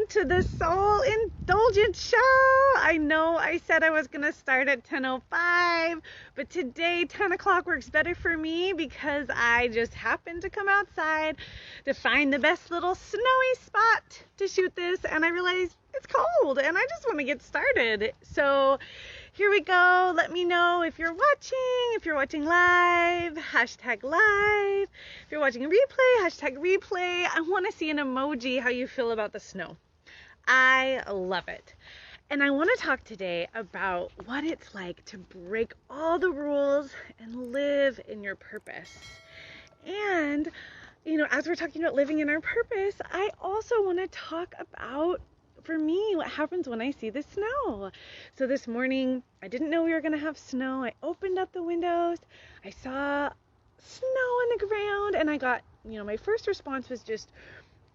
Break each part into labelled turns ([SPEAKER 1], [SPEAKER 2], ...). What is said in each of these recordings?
[SPEAKER 1] to the Soul Indulgent Show. I know I said I was going to start at 10:05, but today 10 o'clock works better for me because I just happened to come outside to find the best little snowy spot to shoot this, and I realized it's cold and I just want to get started. So here we go. Let me know if you're watching live, hashtag live. If you're watching a replay, hashtag replay. I want to see an emoji how you feel about the snow. I love it. And I want to talk today about what it's like to break all the rules and live in your purpose. And, as we're talking about living in our purpose, I also want to talk about, for me, what happens when I see the snow. So this morning, I didn't know we were going to have snow. I opened up the windows. I saw snow on the ground, and I got, my first response was just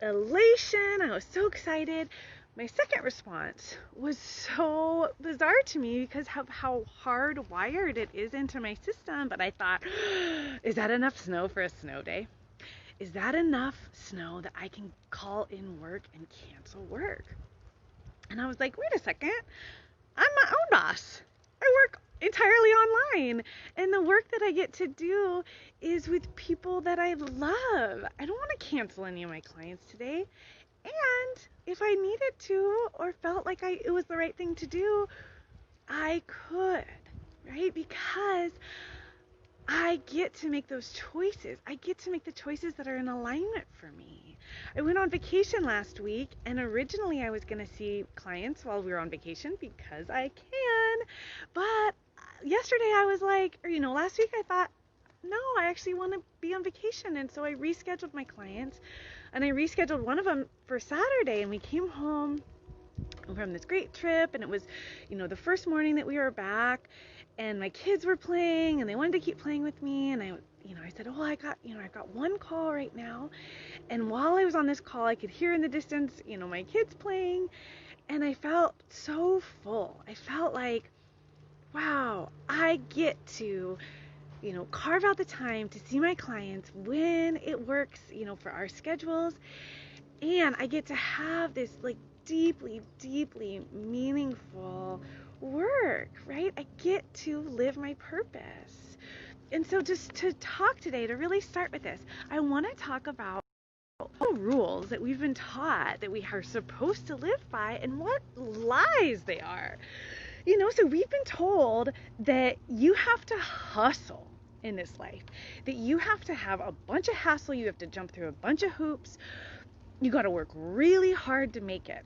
[SPEAKER 1] elation. I was so excited. My second response was so bizarre to me because of how hardwired it is into my system. But I thought, is that enough snow for a snow day? Is that enough snow that I can call in work and cancel work? And I was like, wait a second, I'm my own boss. I work entirely online. And the work that I get to do is with people that I love. I don't want to cancel any of my clients today. And if I needed to or felt like it was the right thing to do, I could, right? Because I get to make those choices. I get to make the choices that are in alignment for me. I went on vacation last week, and originally I was going to see clients while we were on vacation because I can. But yesterday I was like, last week I thought, no, I actually want to be on vacation. And so I rescheduled my clients, and I rescheduled one of them for Saturday, and we came home from this great trip, and it was, the first morning that we were back, and my kids were playing, and they wanted to keep playing with me, and I said, I got one call right now, and while I was on this call, I could hear in the distance, my kids playing, and I felt so full. I felt like, wow, I get to, carve out the time to see my clients when it works, for our schedules, and I get to have this, deeply, deeply meaningful work, right? I get to live my purpose. And so just to talk today, to really start with this, I want to talk about the rules that we've been taught that we are supposed to live by and what lies they are. So we've been told that you have to hustle in this life, that you have to have a bunch of hassle, you have to jump through a bunch of hoops, you got to work really hard to make it.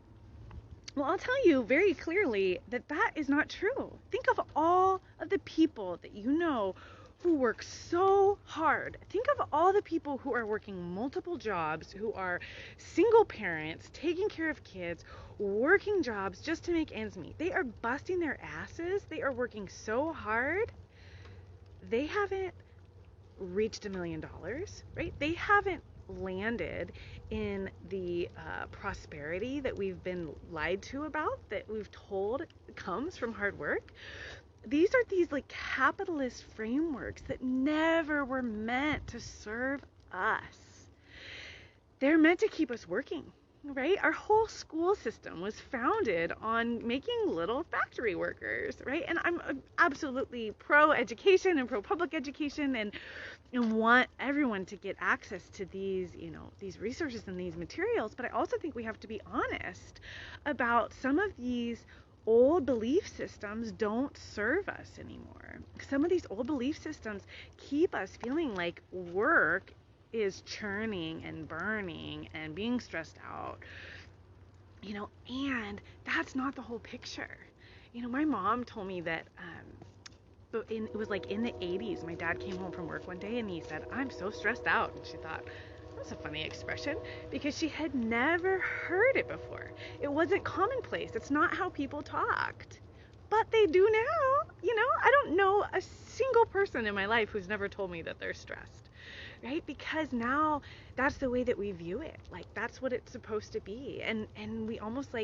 [SPEAKER 1] Well, I'll tell you very clearly that that is not true. Think of all of the people that you know who work so hard. Think of all the people who are working multiple jobs, who are single parents, taking care of kids, working jobs just to make ends meet. They are busting their asses. They are working so hard. They haven't reached $1 million, right? They haven't landed in the prosperity that we've been lied to about, that we've told comes from hard work. These are these capitalist frameworks that never were meant to serve us. They're meant to keep us working, right? Our whole school system was founded on making little factory workers, right? And I'm absolutely pro education and pro public education, and want everyone to get access to these, these resources and these materials. But I also think we have to be honest about some of these old belief systems don't serve us anymore. Some of these old belief systems keep us feeling like work is churning and burning and being stressed out, and that's not the whole picture. My mom told me that it was in the 80s, my dad came home from work one day and he said, "I'm so stressed out." And she thought, that's a funny expression, because she had never heard it before. It wasn't commonplace. It's not how people talked. But they do now. I don't know a single person in my life who's never told me that they're stressed, right? Because now that's the way that we view it. That's what it's supposed to be. And we almost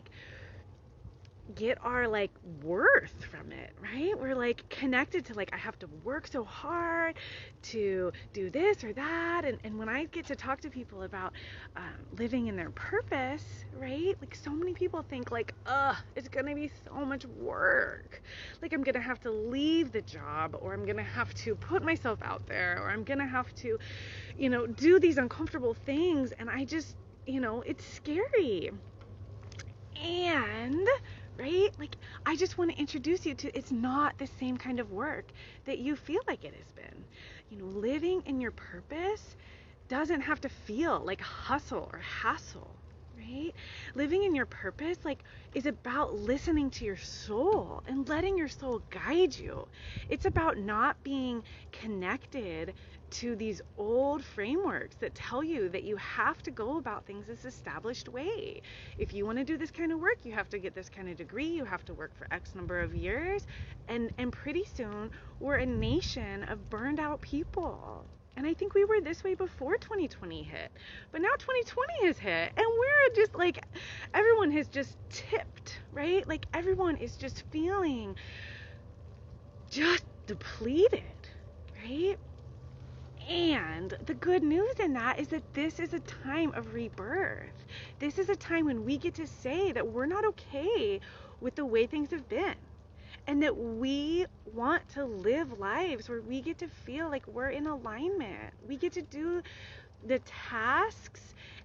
[SPEAKER 1] get our like worth from it, right? We're like connected to like, I have to work so hard to do this or that. And when I get to talk to people about living in their purpose, right? Like so many people think like, it's gonna be so much work. Like I'm gonna have to leave the job, or I'm gonna have to put myself out there, or I'm gonna have to, do these uncomfortable things. And I just, it's scary. And right, like I just want to introduce you to, it's not the same kind of work that you feel like it has been. Living in your purpose doesn't have to feel like hustle or hassle, right? Living in your purpose like is about listening to your soul and letting your soul guide you. It's about not being connected to these old frameworks that tell you that you have to go about things this established way. If you want to do this kind of work, you have to get this kind of degree, you have to work for X number of years, and pretty soon we're a nation of burned out people. And I think we were this way before 2020 hit. But now 2020 has hit, and we're just like, everyone has just tipped, right? Like everyone is just feeling just depleted, right? And the good news in that is that this is a time of rebirth. This is a time when we get to say that we're not okay with the way things have been, and that we want to live lives where we get to feel like we're in alignment. We get to do the tasks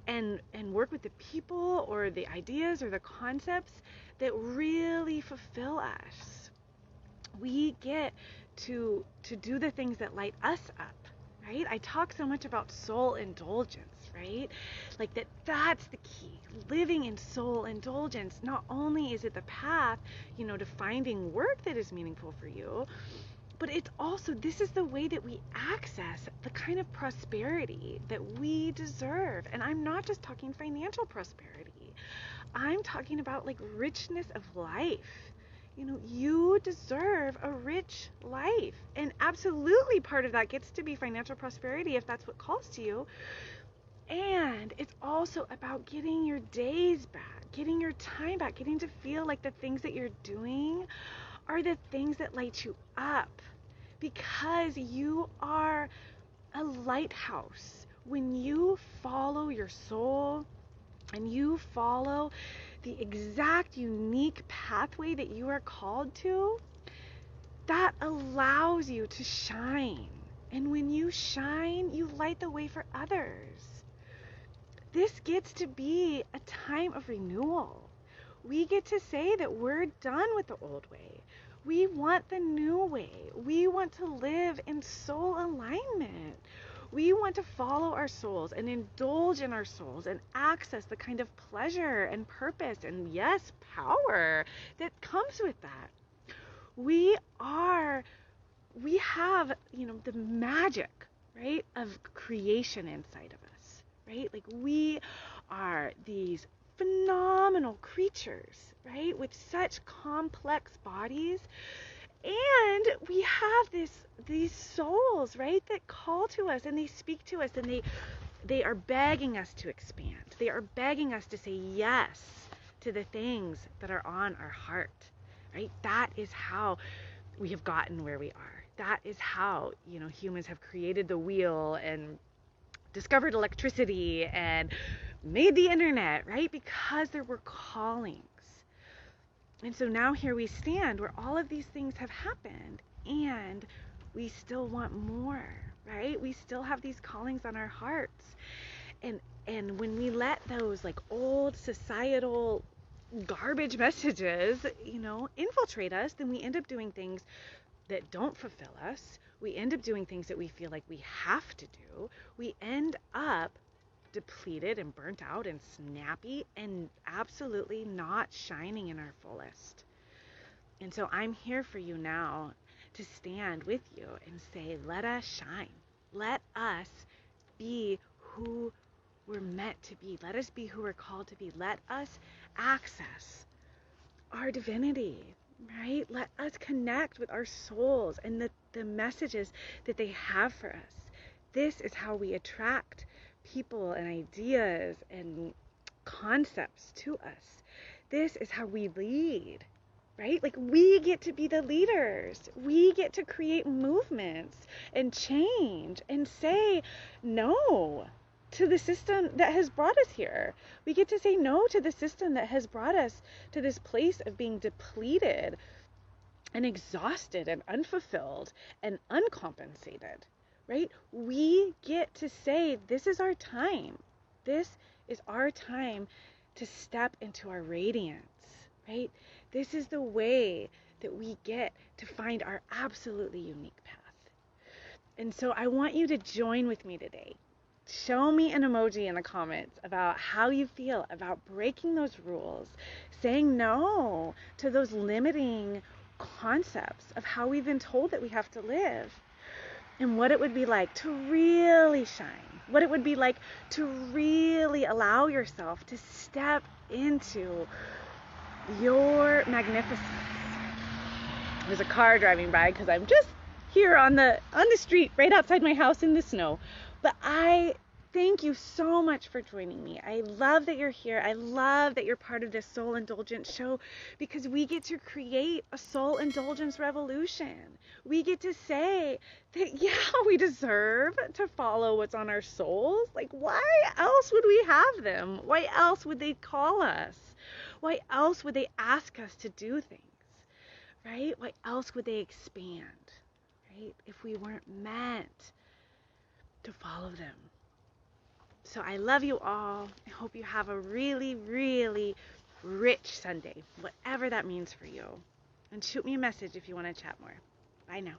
[SPEAKER 1] and work with the people or the ideas or the concepts that really fulfill us. We get to do the things that light us up. Right? I talk so much about soul indulgence, right? Like that's the key. Living in soul indulgence, not only is it the path, to finding work that is meaningful for you, but it's also, this is the way that we access the kind of prosperity that we deserve. And I'm not just talking financial prosperity. I'm talking about like richness of life. You deserve a rich life. And absolutely part of that gets to be financial prosperity if that's what calls to you. And it's also about getting your days back, getting your time back, getting to feel like the things that you're doing are the things that light you up. Because you are a lighthouse. When you follow your soul and you follow the exact unique pathway that you are called to, that allows you to shine. And when you shine, you light the way for others. This gets to be a time of renewal. We get to say that we're done with the old way. We want the new way. We want to live in soul alignment. We want to follow our souls and indulge in our souls and access the kind of pleasure and purpose and, yes, power that comes with that. We have, the magic, right, of creation inside of us, right? Like we are these phenomenal creatures, right, with such complex bodies. And we have these souls, right, that call to us and they speak to us, and they are begging us to expand. They are begging us to say yes to the things that are on our heart, right? That is how we have gotten where we are. That is how, humans have created the wheel and discovered electricity and made the internet, right? Because there were callings. And so now here we stand where all of these things have happened, and we still want more, right? We still have these callings on our hearts. And when we let those like old societal garbage messages, infiltrate us, then we end up doing things that don't fulfill us. We end up doing things that we feel like we have to do. We end up depleted and burnt out and snappy and absolutely not shining in our fullest. And so I'm here for you now to stand with you and say, let us shine. Let us be who we're meant to be. Let us be who we're called to be. Let us access our divinity, right? Let us connect with our souls and the messages that they have for us. This is how we attract people and ideas and concepts to us. This is how we lead, right? Like, we get to be the leaders. We get to create movements and change and say no to the system that has brought us here. We get to say no to the system that has brought us to this place of being depleted and exhausted and unfulfilled and uncompensated, right? We get to say, this is our time. This is our time to step into our radiance, right? This is the way that we get to find our absolutely unique path. And so I want you to join with me today. Show me an emoji in the comments about how you feel about breaking those rules, saying no to those limiting concepts of how we've been told that we have to live, and what it would be like to really shine, what it would be like to really allow yourself to step into your magnificence. There's a car driving by because I'm just here on the street right outside my house in the snow. But I thank you so much for joining me. I love that you're here. I love that you're part of this Soul Indulgence show, because we get to create a soul indulgence revolution. We get to say that, yeah, we deserve to follow what's on our souls. Like, why else would we have them? Why else would they call us? Why else would they ask us to do things? Right? Why else would they expand? Right? If we weren't meant to follow them. So I love you all. I hope you have a really, really rich Sunday, whatever that means for you. And shoot me a message if you want to chat more. Bye now.